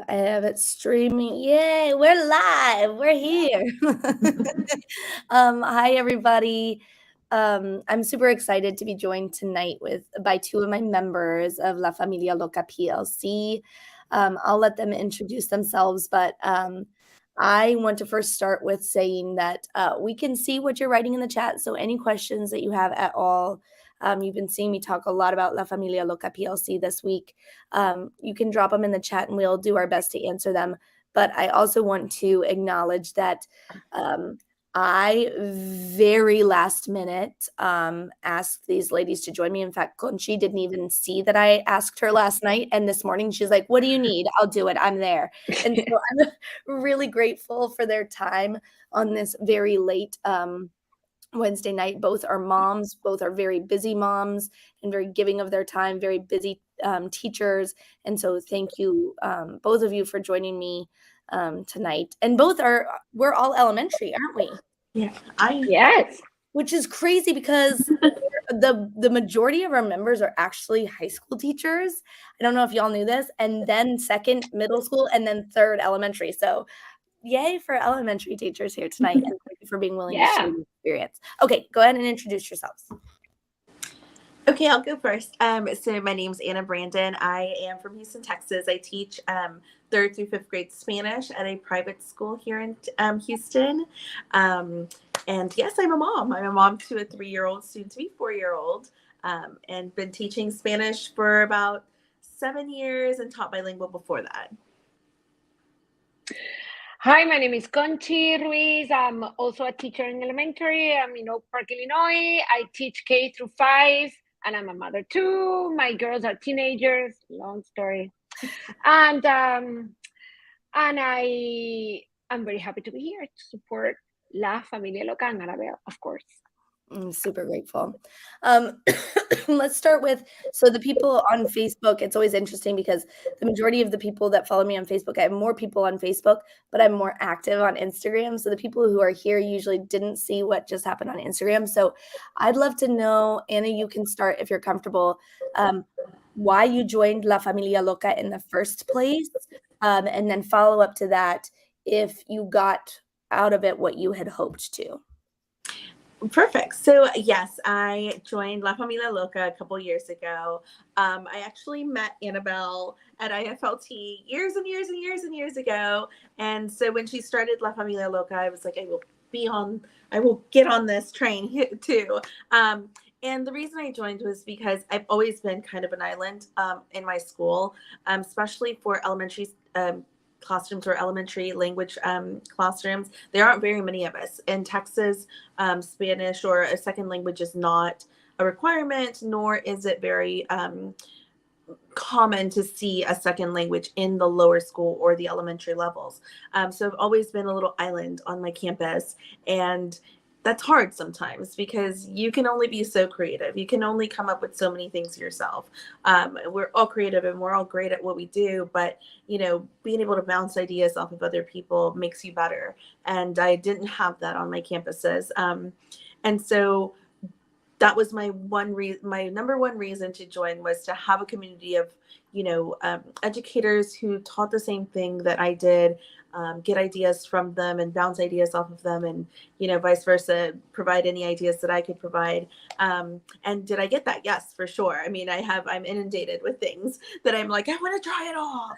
I have it streaming. Yay, we're live. We're here. Hi everybody. I'm super excited to be joined tonight by two of my members of La Familia Loca PLC. I'll let them introduce themselves, but I want to first start with saying that we can see what you're writing in the chat. So any questions that you have at all, you've been seeing me talk a lot about La Familia Loca PLC this week. You can drop them in the chat and we'll do our best to answer them. But I also want to acknowledge that I very last minute asked these ladies to join me. In fact, Conchi didn't even see that I asked her last night. And this morning she's like, "What do you need? I'll do it. I'm there." And so I'm really grateful for their time on this very late Wednesday night. Both are moms, both are very busy moms and very giving of their time, very busy teachers. And so thank you, both of you, for joining me tonight. And we're all elementary, aren't we? Yeah. Yes. Which is crazy because the majority of our members are actually high school teachers. I don't know if y'all knew this. And then second, middle school, and then third, elementary. So yay for elementary teachers here tonight, and thank you for being willing to share your experience. Okay, go ahead and introduce yourselves. Okay, I'll go first. So my name's Anna Brandon. I am from Houston, Texas. I teach 3rd through 5th grade Spanish at a private school here in Houston. And yes, I'm a mom. I'm a mom to a 3-year-old, soon to be 4-year-old, and been teaching Spanish for about 7 years and taught bilingual before that. Hi, my name is Conchi Ruiz. I'm also a teacher in elementary. I'm in Oak Park, Illinois. I teach K through 5, and I'm a mother too. My girls are teenagers. Long story. And I'm very happy to be here to support La Familia Loca and Arabel, of course. I'm super grateful. Let's start with, so the people on Facebook, it's always interesting because the majority of the people that follow me on Facebook, I have more people on Facebook, but I'm more active on Instagram. So the people who are here usually didn't see what just happened on Instagram. So I'd love to know, Anna, you can start if you're comfortable, why you joined La Familia Loca in the first place, and then follow up to that if you got out of it what you had hoped to. Perfect. So yes, I joined La Familia Loca a couple years ago. I actually met Annabelle at IFLT years and years and years and years ago. And so when she started La Familia Loca, I was like, I will get on this train too. And the reason I joined was because I've always been kind of an island in my school, especially for elementary classrooms or elementary language classrooms. There aren't very many of us. In Texas, Spanish or a second language is not a requirement, nor is it very common to see a second language in the lower school or the elementary levels. So I've always been a little island on my campus, and that's hard sometimes because you can only be so creative. You can only come up with so many things yourself. We're all creative and we're all great at what we do, but being able to bounce ideas off of other people makes you better. And I didn't have that on my campuses. And so that was my number one reason to join, was to have a community of, educators who taught the same thing that I did, get ideas from them and bounce ideas off of them, and, vice versa, provide any ideas that I could provide. And did I get that? Yes, for sure. I mean, I'm inundated with things that I'm like, I want to try it all.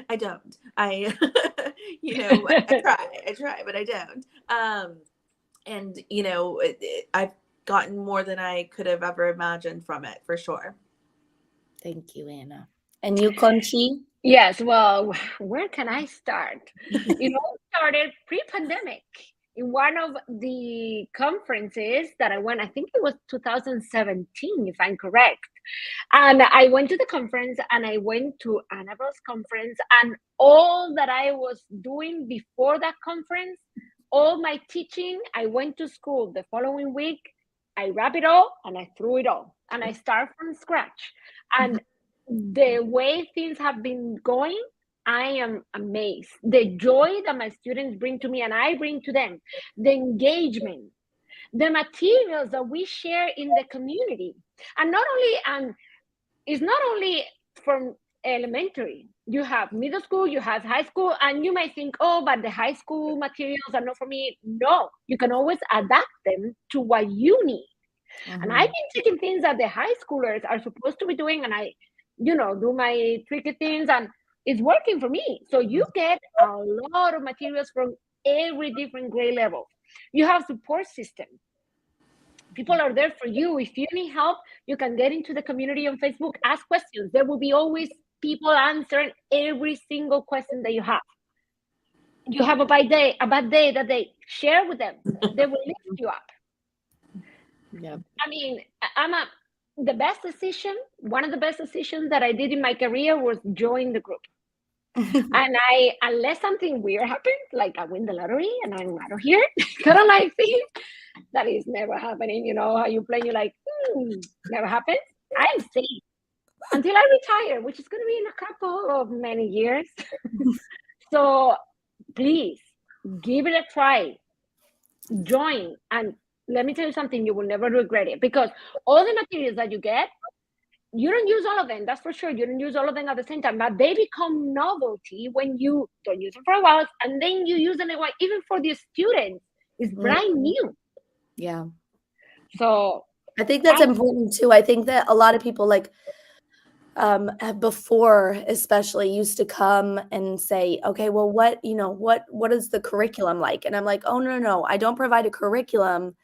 I don't. I try, but I don't. And, I've gotten more than I could have ever imagined from it, for sure. Thank you, Anna. And you, Conchi? Yes, well, where can I start? It all started pre-pandemic in one of the conferences that I went. I think it was 2017, if I'm correct. And I went to the conference, and I went to Annabelle's conference, and all that I was doing before that conference, all my teaching, I went to school the following week, I wrap it all, and I threw it all, and I start from scratch. And the way things have been going, I am amazed. The joy that my students bring to me and I bring to them, the engagement, the materials that we share in the community. And it's not only from elementary. You have middle school, you have high school, and you might think, oh, but the high school materials are not for me. No, you can always adapt them to what you need. And I've been taking things that the high schoolers are supposed to be doing, and I, do my tricky things, and it's working for me. So you get a lot of materials from every different grade level. You have support system. People are there for you. If you need help, you can get into the community on Facebook, ask questions. There will be always people answering every single question that you have. You have a bad day that they share with them. They will lift you up. Yeah. I mean, one of the best decisions that I did in my career was join the group. And unless something weird happens, like I win the lottery and I'm out of here, kind of like thing, that is never happening. You know how you play, you're like, never happens. I'm safe until I retire, which is going to be in a couple of many years. So please give it a try. Join, and let me tell you something, you will never regret it, because all the materials that you get, you don't use all of them, that's for sure. You don't use all of them at the same time, but they become novelty when you don't use them for a while, and then you use them even for the students. It's brand new. Yeah. So I think that's important too. I think that a lot of people before especially used to come and say, okay, well, what is the curriculum like? And I'm like, oh, no, I don't provide a curriculum.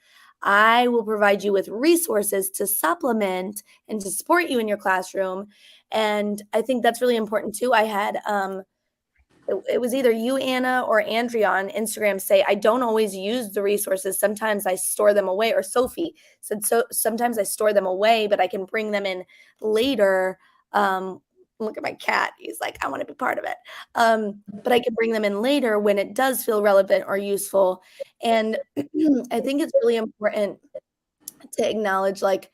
I will provide you with resources to supplement and to support you in your classroom. And I think that's really important too. I had, it was either you, Anna, or Andrea on Instagram say, I don't always use the resources. Sometimes I store them away. Or Sophie said, so sometimes I store them away, but I can bring them in later. Look at my cat. He's like, I want to be part of it. But I can bring them in later when it does feel relevant or useful. And I think it's really important to acknowledge, like,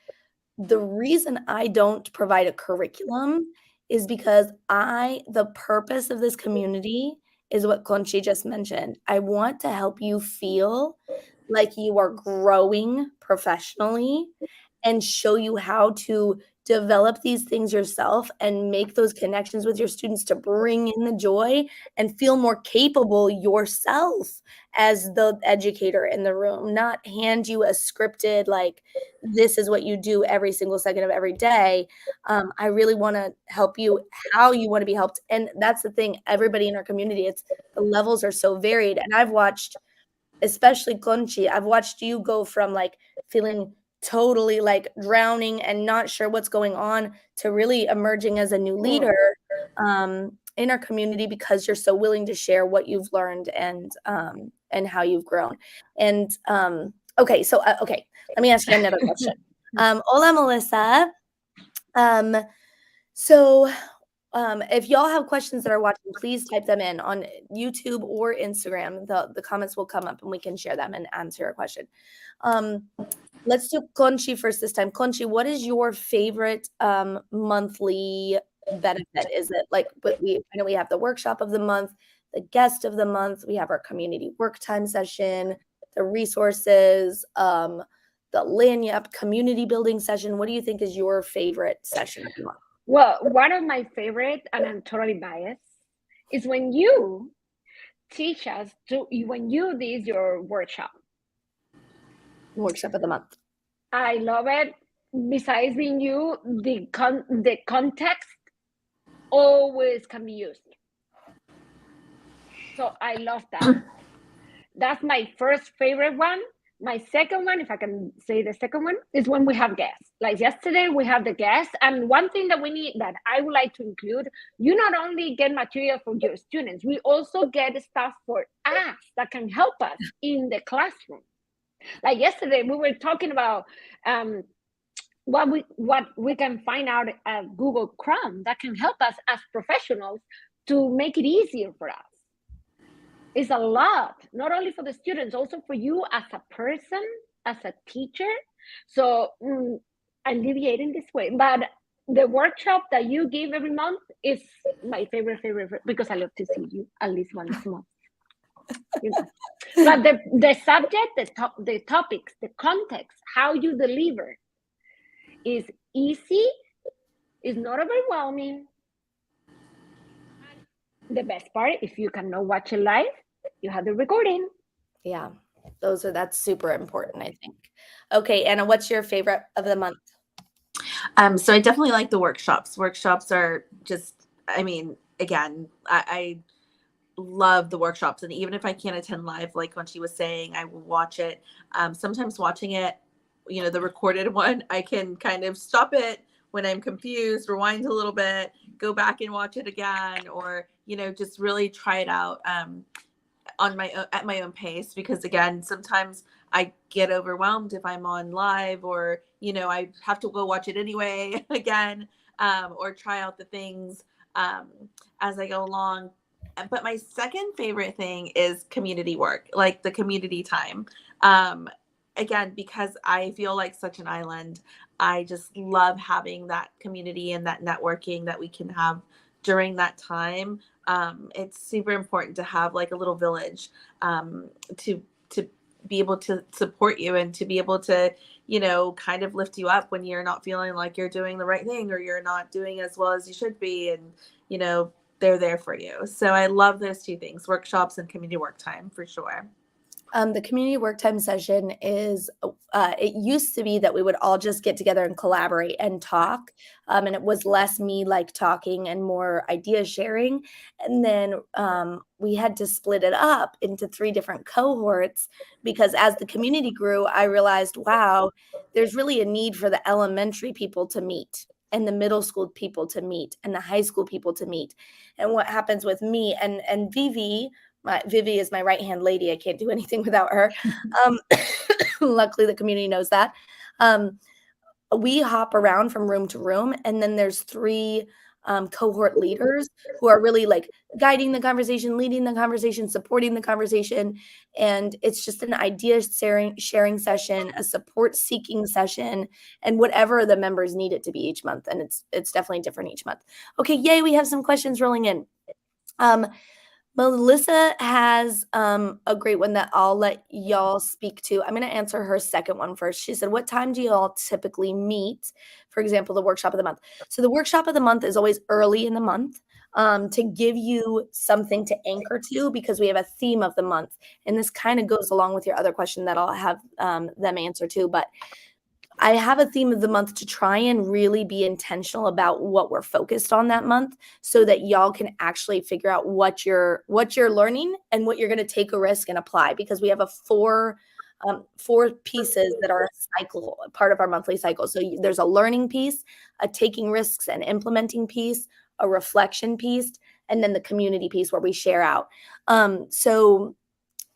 the reason I don't provide a curriculum is because the purpose of this community is what Conchi just mentioned. I want to help you feel like you are growing professionally and show you how to develop these things yourself and make those connections with your students to bring in the joy and feel more capable yourself as the educator in the room, not hand you a scripted, like, this is what you do every single second of every day. I really want to help you how you want to be helped. And that's the thing, everybody in our community, the levels are so varied. And I've watched, especially Conchi, I've watched you go from like feeling totally like drowning and not sure what's going on to really emerging as a new leader in our community, because you're so willing to share what you've learned and how you've grown. And okay, let me ask you another question. Hola, Melissa. If y'all have questions that are watching, please type them in on YouTube or Instagram. The comments will come up and we can share them and answer your question. Let's do Conchi first this time. Conchi, what is your favorite monthly benefit? Is it like, I know we have the workshop of the month, the guest of the month, we have our community work time session, the resources, the Lanyap community building session. What do you think is your favorite session of the month? Well, one of my favorite, and I'm totally biased, is when you teach us when you did your workshop of the month. I love it. Besides being the context always can be used. So I love that. That's my first favorite one. My second one, if I can say the second one, is when we have guests. Like yesterday, we have the guests. And one thing that I would like to include, you not only get material for your students, we also get stuff for us that can help us in the classroom. Like yesterday, we were talking about what we can find out at Google Chrome that can help us as professionals to make it easier for us. It's a lot, not only for the students, also for you as a person, as a teacher. So I'm deviating this way, but the workshop that you give every month is my favorite, because I love to see you at least once a month. But the subject, the topics, the context, how you deliver is easy, is not overwhelming, The best part, if you cannot watch it live, you have the recording. Yeah, that's super important, I think. Okay, Anna, what's your favorite of the month? So I definitely like the workshops. Workshops are just, I mean, again, I love the workshops. And even if I can't attend live, like when she was saying, I will watch it. Sometimes watching it, the recorded one, I can kind of stop it when I'm confused, rewind a little bit, go back and watch it again, or, just really try it out on my own, at my own pace. Because again, sometimes I get overwhelmed if I'm on live, or, I have to go watch it anyway again, or try out the things um, as I go along. But my second favorite thing is community work, like the community time. Again, because I feel like such an island, I just love having that community and that networking that we can have during that time. It's super important to have like a little village to be able to support you and to be able to, kind of lift you up when you're not feeling like you're doing the right thing, or you're not doing as well as you should be. And, they're there for you. So I love those two things, workshops and community work time, for sure. The community work time session is, it used to be that we would all just get together and collaborate and talk. And it was less me like talking and more idea sharing. And then we had to split it up into 3 different cohorts, because as the community grew, I realized, wow, there's really a need for the elementary people to meet, and the middle school people to meet, and the high school people to meet. And what happens with me and Vivi is my right-hand lady. I can't do anything without her. Um, luckily, the community knows that. We hop around from room to room, and then there's 3 cohort leaders who are really like guiding the conversation, leading the conversation, supporting the conversation. And it's just an idea sharing session, a support seeking session, and whatever the members need it to be each month. And it's definitely different each month. Okay, yay, we have some questions rolling in. Melissa has a great one that I'll let y'all speak to. I'm going to answer her second one first. She said, what time do y'all typically meet? For example, the workshop of the month. So the workshop of the month is always early in the month, to give you something to anchor to, because we have a theme of the month. And this kind of goes along with your other question that I'll have them answer too. But I have a theme of the month to try and really be intentional about what we're focused on that month, so that y'all can actually figure out what you're learning and what you're going to take a risk and apply, because we have a 4 pieces that are a cycle, a part of our monthly cycle. So there's a learning piece, a taking risks and implementing piece, a reflection piece, and then the community piece where we share out. So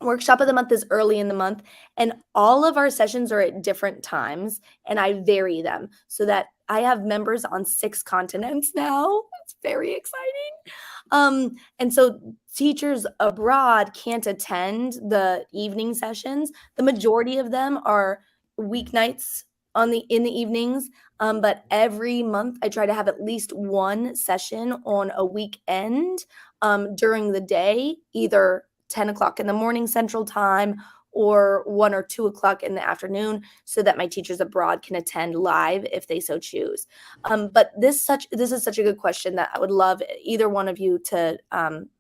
workshop of the month is early in the month, and all of our sessions are at different times, and I vary them so that I have members on 6 continents now. It's very exciting. And so teachers abroad can't attend the evening sessions. The majority of them are weeknights in the evenings. But every month I try to have at least 1 session on a weekend during the day, either 10 o'clock in the morning Central Time or 1 or 2 o'clock in the afternoon, so that my teachers abroad can attend live if they so choose. But this is such a good question that I would love either one of you to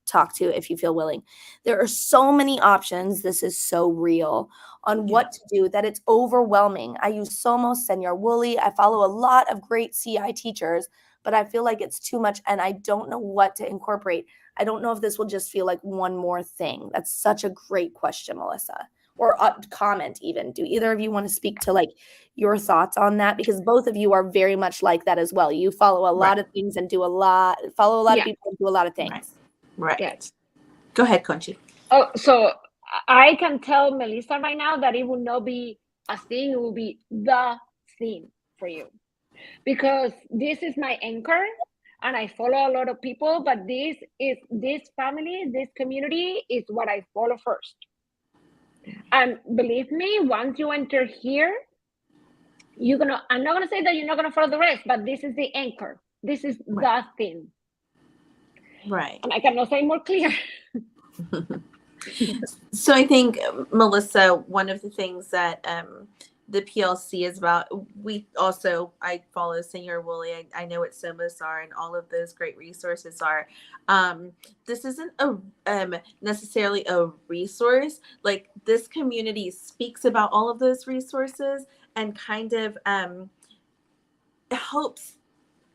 talk to if you feel willing. There are so many options. This is so real on what to do that it's overwhelming. I use Somos, Senor Wooly. I follow a lot of great CI teachers, but I feel like it's too much and I don't know what to incorporate. I don't know if this will just feel like one more thing. That's such a great question, Melissa, or comment even. Do either of you want to speak to like your thoughts on that? Because both of you are very much like that as well. You follow a lot of things and follow a lot of people and do a lot of things. Right. Yes. Go ahead, Conchi. Oh, so I can tell Melissa right now that it will not be a thing. It will be the thing for you, because this is my anchor. And I follow a lot of people, but this family, this community is what I follow first. And believe me, once you enter here, I'm not gonna say that you're not gonna follow the rest, but this is the anchor. This is the thing. Right. And I cannot say more clear. So I think, Melissa, one of the things that the PLC is about. I follow Senior Woolley. I know what SOMAs are and all of those great resources are. This isn't necessarily a resource. Like, this community speaks about all of those resources and kind of helps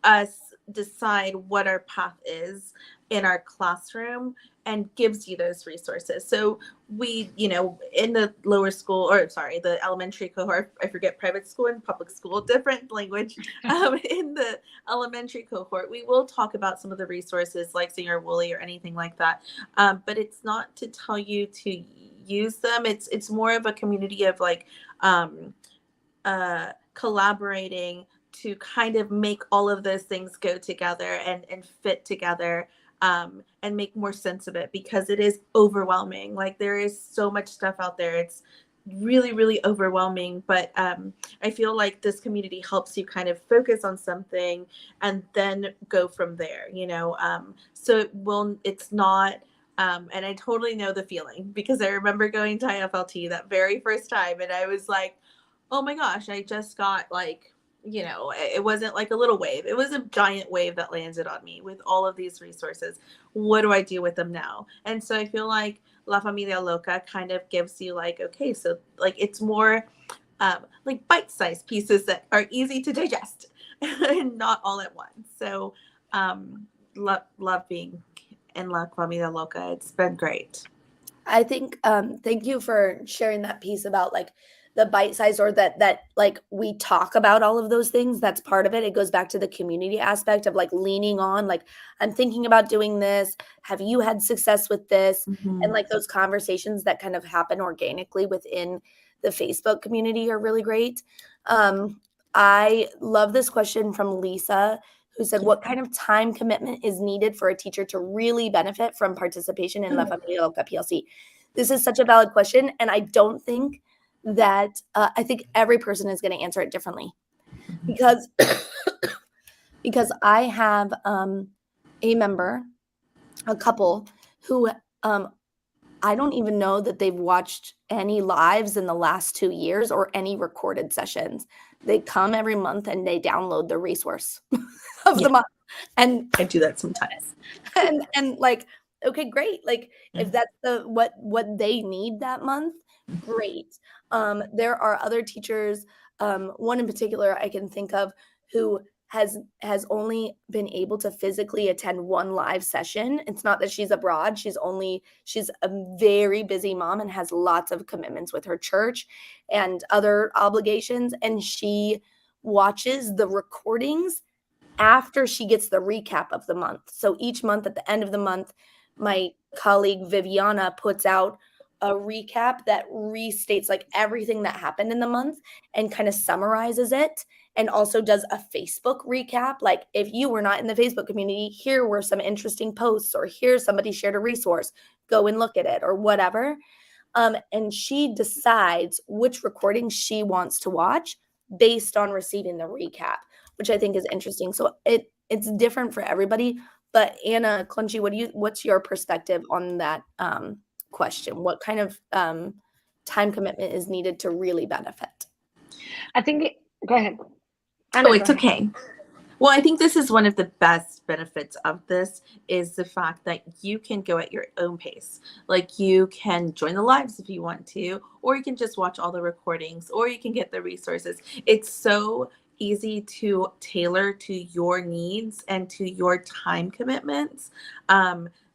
us decide what our path is in our classroom and gives you those resources. So we, in the the elementary cohort, I forget, private school and public school, different language. In the elementary cohort, we will talk about some of the resources like Senior Woolley or anything like that. But it's not to tell you to use them. It's more of a community of like collaborating to kind of make all of those things go together and fit together, and make more sense of it, because it is overwhelming. Like, there is so much stuff out there. It's really, really overwhelming. But I feel like this community helps you kind of focus on something and then go from there, so it's not, and I totally know the feeling, because I remember going to IFLT that very first time, and I was like, oh my gosh, I just got like, it wasn't like a little wave. It was a giant wave that landed on me with all of these resources. What do I do with them now? And so I feel like La Familia Loca kind of gives you like, okay, so like it's more like bite-sized pieces that are easy to digest and not all at once. So love being in La Familia Loca. It's been great. I think thank you for sharing that piece about like the bite size, or that like we talk about all of those things. That's part of it. It goes back to the community aspect of like leaning on, like, I'm thinking about doing this. Have you had success with this? Mm-hmm. And like those conversations that kind of happen organically within the Facebook community are really great. I love this question from Lisa, who said, what kind of time commitment is needed for a teacher to really benefit from participation in La Familia Loca PLC? This is such a valid question, and I don't think that I think every person is going to answer it differently, because I have a member, a couple who I don't even know that they've watched any lives in the last 2 years or any recorded sessions. They come every month and they download the resource of the month. And I do that sometimes. And like, okay, great. Like, if that's what they need that month, great. There are other teachers, one in particular I can think of, who has only been able to physically attend one live session. It's not that she's abroad. She's a very busy mom and has lots of commitments with her church and other obligations. And she watches the recordings after she gets the recap of the month. So each month, at the end of the month, my colleague Viviana puts out a recap that restates like everything that happened in the month and kind of summarizes it, and also does a Facebook recap. Like, if you were not in the Facebook community, here were some interesting posts, or here's somebody shared a resource, go and look at it, or whatever. And she decides which recording she wants to watch based on receiving the recap, which I think is interesting. So it's different for everybody. But Anna Clunchy, what's your perspective on that question? What kind of time commitment is needed to really benefit? I think go ahead. Anna, it's okay. Well, I think this is one of the best benefits of this, is the fact that you can go at your own pace. Like, you can join the lives if you want to, or you can just watch all the recordings, or you can get the resources. It's so easy to tailor to your needs and to your time commitments.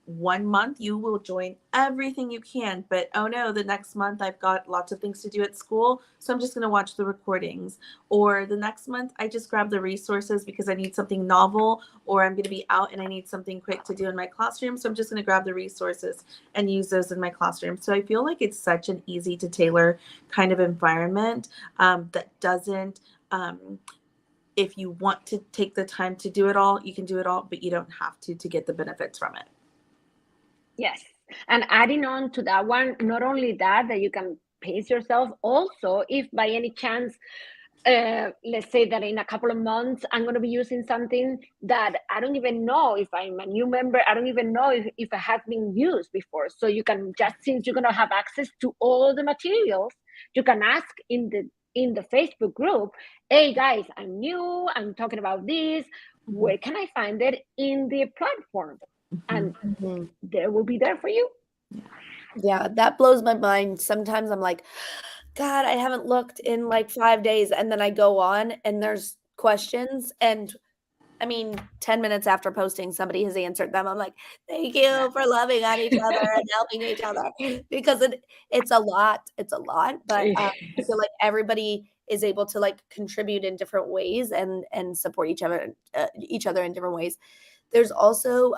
1 month you will join everything you can, but oh no, the next month I've got lots of things to do at school, so I'm just going to watch the recordings. Or the next month I just grab the resources because I need something novel, or I'm going to be out and I need something quick to do in my classroom, so I'm just going to grab the resources and use those in my classroom. So I feel like it's such an easy to tailor kind of environment that doesn't if you want to take the time to do it all, you can do it all, but you don't have to get the benefits from it. Yes. And adding on to that one, not only that you can pace yourself, also if by any chance, let's say that in a couple of months, I'm going to be using something that I don't even know, if I'm a new member, I don't even know if it has been used before. So you can just, since you're going to have access to all the materials, you can ask in the in the Facebook group, hey guys, I'm new, I'm talking about this. Where can I find it in the platform? And there will be there for you. Yeah, that blows my mind. Sometimes I'm like, God, I haven't looked in like 5 days. And then I go on and there's questions. And I mean, 10 minutes after posting, somebody has answered them. I'm like, thank you for loving on each other and helping each other because it's a lot. It's a lot. But I feel like everybody is able to like contribute in different ways and support each other in different ways. There's also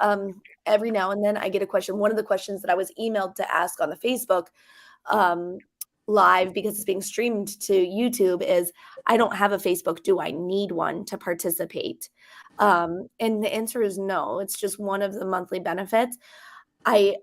every now and then I get a question. One of the questions that I was emailed to ask on the Facebook live because it's being streamed to YouTube is, I don't have a Facebook. Do I need one to participate? And the answer is no. It's just one of the monthly benefits. I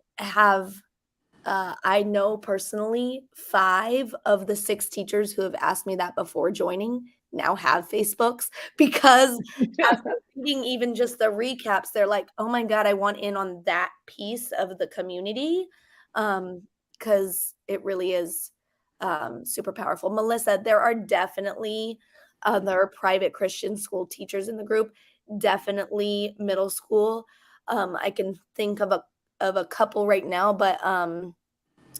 know personally 5 of the 6 teachers who have asked me that before joining now have Facebooks because after reading even just the recaps, they're like, oh my God, I want in on that piece of the community. Because it really is super powerful. Melissa, there are definitely other private Christian school teachers in the group, definitely middle school. I can think of a couple right now, but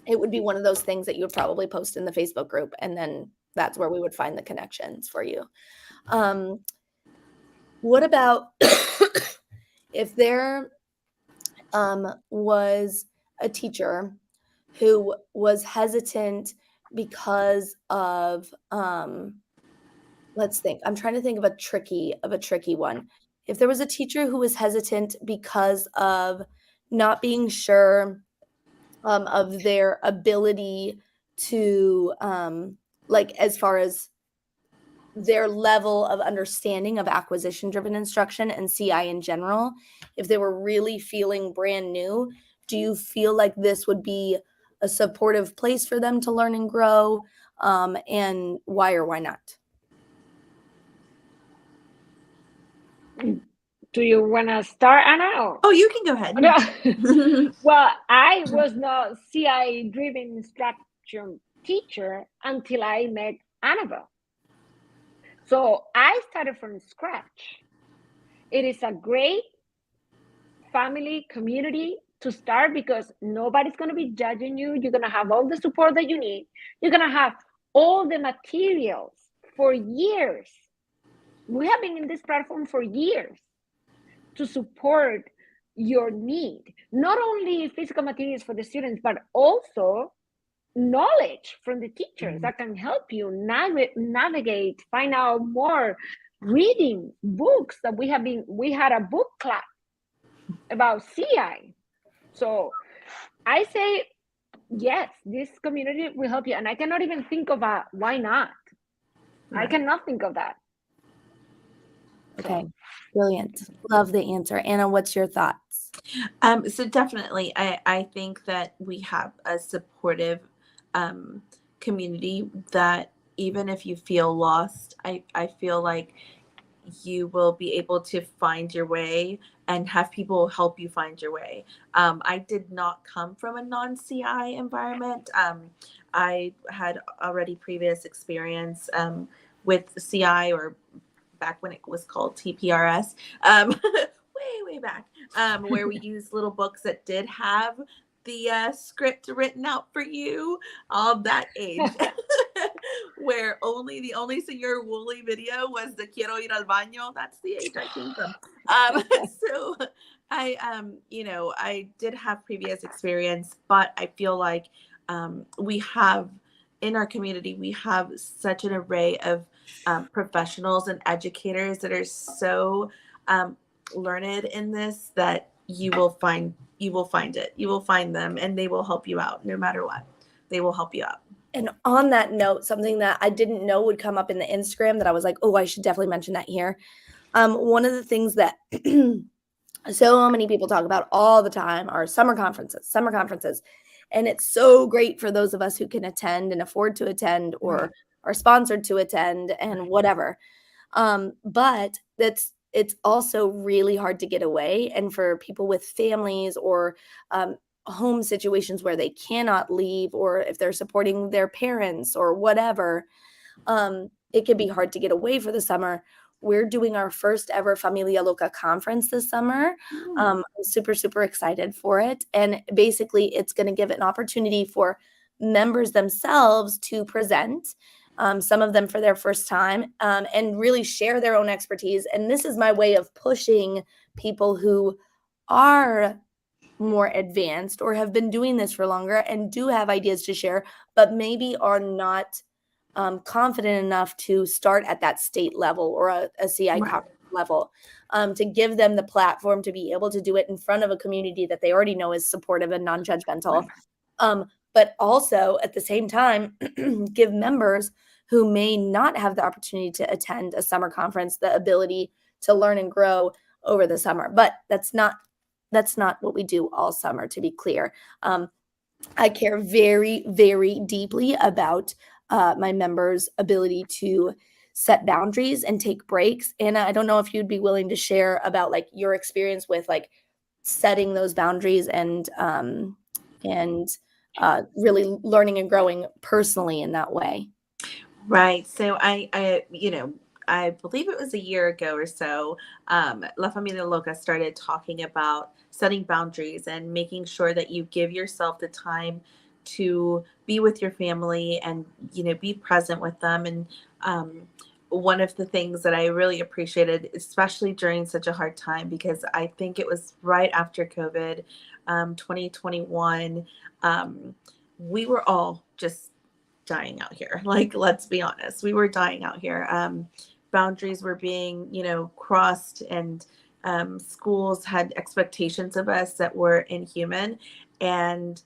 it would be one of those things that you would probably post in the Facebook group, and then that's where we would find the connections for you. What about if there was a teacher who was hesitant because of let's think. I'm trying to think of a tricky one. If there was a teacher who was hesitant because of not being sure of their ability to like as far as their level of understanding of acquisition driven instruction and CI in general, if they were really feeling brand new, do you feel like this would be a supportive place for them to learn and grow? And why or why not? Do you want to start, Anna? Or? Oh, you can go ahead. Well, I was not CI driven instruction teacher until I met Annabelle. So I started from scratch. It is a great family community to start because nobody's going to be judging you. You're going to have all the support that you need. You're going to have all the materials for years. We have been in this platform for years to support your need, not only physical materials for the students, but also knowledge from the teachers that can help you navigate, find out more, reading books that we had a book club about CI. So I say, yes, this community will help you. And I cannot even think of a why not. I cannot think of that. Okay, brilliant. Love the answer. Anna, what's your thoughts? So definitely, I think that we have a supportive community that even if you feel lost, I feel like you will be able to find your way and have people help you find your way. I did not come from a non-CI environment. I had already previous experience with CI, or back when it was called TPRS, way back, where we used little books that did have the script written out for you, all that age, where the only Señor Woolley video was the Quiero ir al baño. That's the age I came from. So I did have previous experience, but I feel like we have in our community, we have such an array of professionals and educators that are so learned in this that you will find it. You will find them, and they will help you out no matter what. They will help you out. And on that note, something that I didn't know would come up in the Instagram that I was like, oh, I should definitely mention that here. One of the things that so many people talk about all the time are summer conferences. And it's so great for those of us who can attend and afford to attend or are sponsored to attend and whatever. But it's also really hard to get away. And for people with families or home situations where they cannot leave, or if they're supporting their parents or whatever, it can be hard to get away for the summer. We're doing our first ever Familia Loca conference this summer. I'm super, super excited for it. And basically, it's going to give an opportunity for members themselves to present, some of them for their first time, and really share their own expertise. And this is my way of pushing people who are more advanced or have been doing this for longer and do have ideas to share, but maybe are not confident enough to start at that state level or a CI conference level, to give them the platform to be able to do it in front of a community that they already know is supportive and non-judgmental. But also at the same time, give members who may not have the opportunity to attend a summer conference the ability to learn and grow over the summer. But that's not what we do all summer, to be clear. I care very, very deeply about my members' ability to set boundaries and take breaks. And I don't know if you'd be willing to share about like your experience with like setting those boundaries and really learning and growing personally in that way. Right. So I believe it was a year ago or so, La Familia Loca started talking about setting boundaries and making sure that you give yourself the time to be with your family and, be present with them. And one of the things that I really appreciated, especially during such a hard time, because I think it was right after COVID, 2021, we were all just dying out here. Like, let's be honest, we were dying out here. Boundaries were being, crossed, and schools had expectations of us that were inhuman. And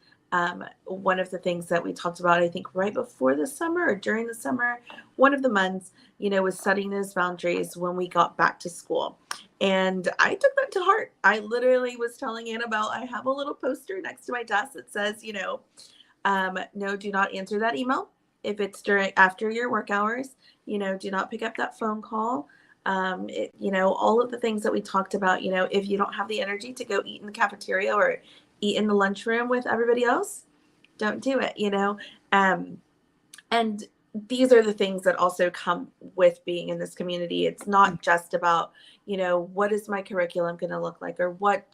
one of the things that we talked about, I think right before the summer or during the summer, one of the months, was setting those boundaries when we got back to school. And I took that to heart. I literally was telling Annabelle, I have a little poster next to my desk that says, no, do not answer that email. If it's after your work hours, do not pick up that phone call. All of the things that we talked about, if you don't have the energy to go eat in the cafeteria or eat in the lunchroom with everybody else, don't do it, and these are the things that also come with being in this community. It's not just about, what is my curriculum going to look like, or what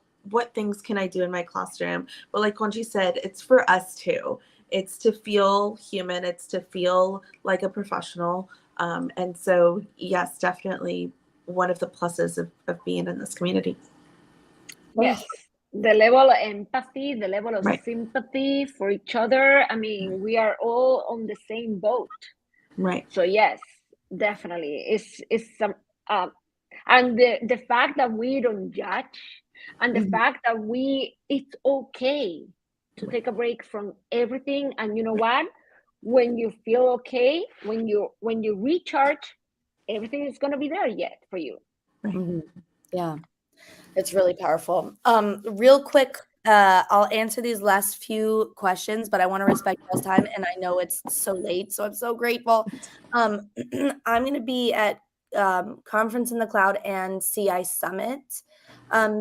things can I do in my classroom? But like Conchi said, it's for us too. It's to feel human. It's to feel like a professional. And so, yes, definitely one of the pluses of being in this community. Yes, the level of empathy, the level of sympathy for each other. I mean, we are all on the same boat. Right. So yes, definitely. It's some and the fact that we don't judge, and the fact that it's okay to take a break from everything. And you know what? When you feel okay, when you recharge, everything is gonna be there yet for you. Yeah, it's really powerful. Real quick, I'll answer these last few questions, but I want to respect y'all's time, and I know it's so late, so I'm so grateful. I'm going to be at Conference in the Cloud and CI Summit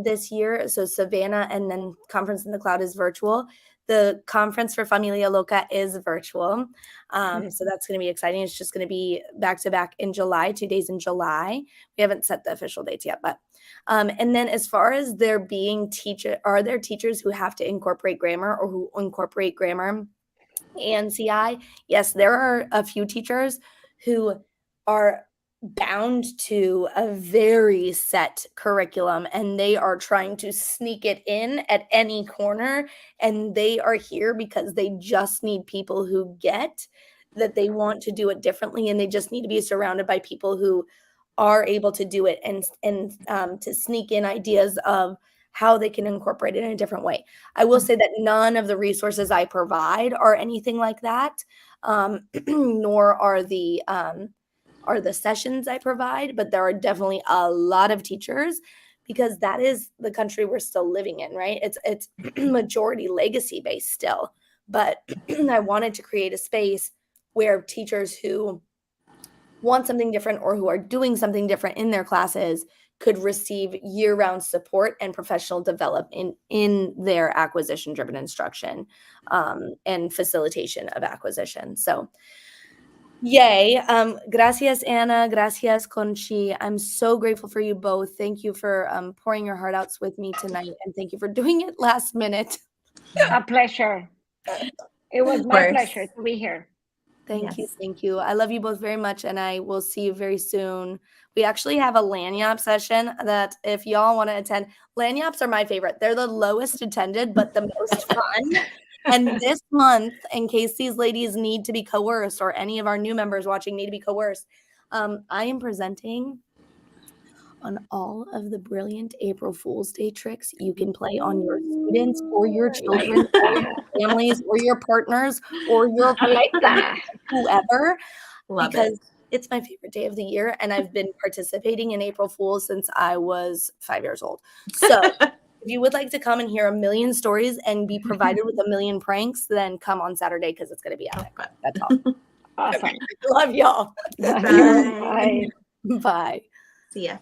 this year. So Savannah, and then Conference in the Cloud is virtual. The conference for Familia Loca is virtual. So that's going to be exciting. It's just going to be back to back in July, 2 days in July. We haven't set the official dates yet, but and then as far as there being are there teachers who have to incorporate grammar or who incorporate grammar and CI? Yes, there are a few teachers who are bound to a very set curriculum, and they are trying to sneak it in at any corner, and they are here because they just need people who get that they want to do it differently, and they just need to be surrounded by people who are able to do it and to sneak in ideas of how they can incorporate it in a different way. I will say that none of the resources I provide are anything like that, nor are the sessions I provide, but there are definitely a lot of teachers, because that is the country we're still living in, right? It's majority legacy based still, but I wanted to create a space where teachers who want something different or who are doing something different in their classes could receive year-round support and professional development in their acquisition-driven instruction and facilitation of acquisition. So Yay. Gracias, Anna. Gracias, Conchi. I'm so grateful for you both. Thank you for pouring your heart outs with me tonight. And thank you for doing it last minute. A pleasure. It was my pleasure to be here. Thank you. Thank you. I love you both very much, and I will see you very soon. We actually have a lanyap session that if y'all want to attend, lanyaps are my favorite. They're the lowest attended, but the most fun. And this month, in case these ladies need to be coerced or any of our new members watching need to be coerced, I am presenting on all of the brilliant April Fool's Day tricks you can play on your students or your children or your families or your partners or your I like that. whoever. Love because it. it's my favorite day of the year, and I've been participating in April Fools since I was 5 years old. So if you would like to come and hear a million stories and be provided with a million pranks, then come on Saturday because it's going to be epic. That's all. Awesome. Love y'all. Bye. Bye. See ya.